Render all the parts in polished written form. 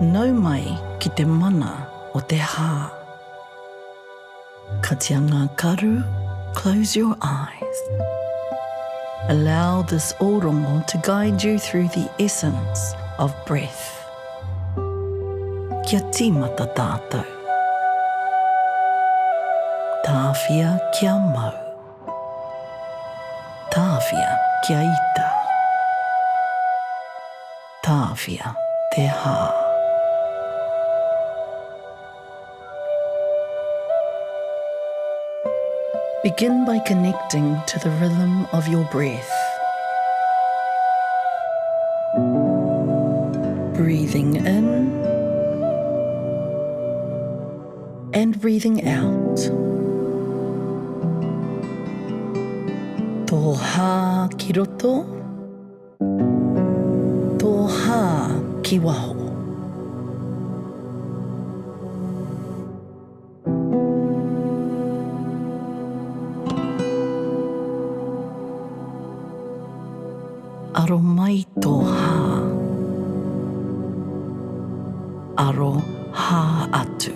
Nau mai ki te mana o te hā. Ka tia ngā karu, close your eyes. Allow this ōrongo to guide you through the essence of breath. Kia tīmata tātou. Tāwhia kia mau. Tāwhia kia ita. Tāwhia te hā. Begin by connecting to the rhythm of your breath. Breathing in and breathing out. Tō hā ki roto, tō hā ki waho. Aro mai tō hā. Aro hā atu.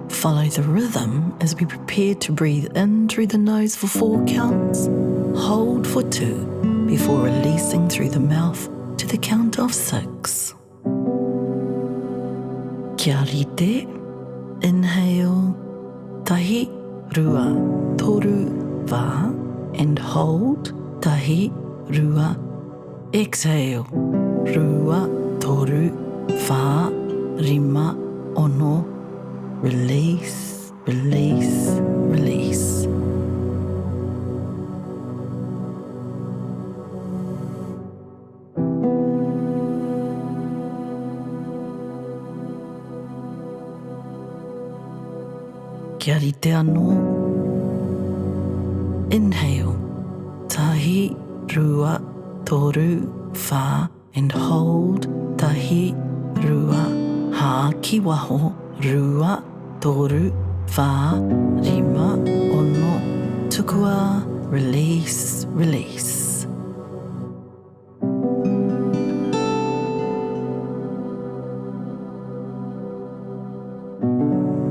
Follow the rhythm as we prepare to breathe in through the nose for 4 counts, hold for 2 before releasing through the mouth to the count of 6. Kia rite, inhale, tahi, rua, toru, va, and hold, tahi, rua, exhale, rua, toru, va, rima, ono, release, release, release. Kia rite anō. Inhale, tahi, rua, toru, wha, and hold, tahi, rua, hā ki waho, rua, toru, wha, rima, ono, tukua, release, release.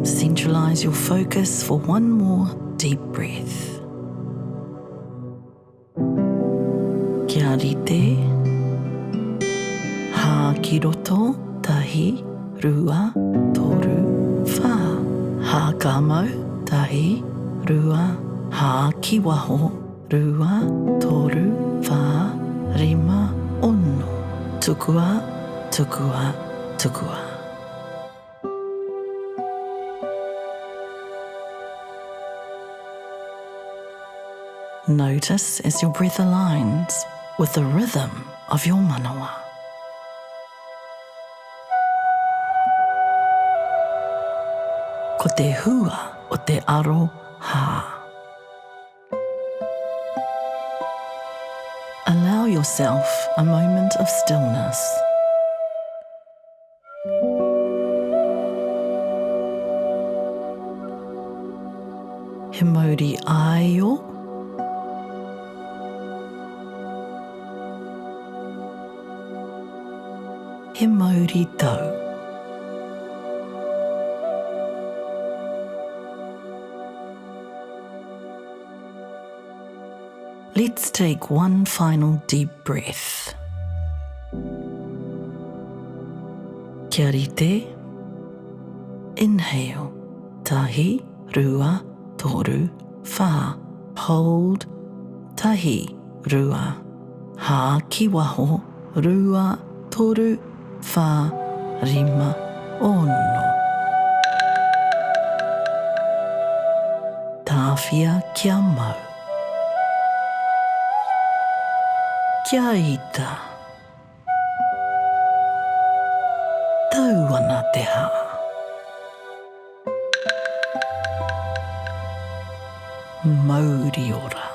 Centralise your focus for one more deep breath. Kia rite, hā ki roto, tahi, rua, toru, wha. Hā ka mau, tahi, rua, hā ki waho, rua, toru, wha, rima, ono. Tukua, tukua, tukua. Notice as your breath aligns with the rhythm of your manawa. Ko te hua o te aro hā. Allow yourself a moment of stillness. He Mauri aio. He Mauri tau. Let's take one final deep breath. Kia rite. Inhale. Tahi, rua, toru, wha. Hold. Tahi, rua. Hā ki waho, rua, toru, wha, rima, ono. Tāwhia kia mau. Kia ita. Tāwhirimātea. Mauri ora.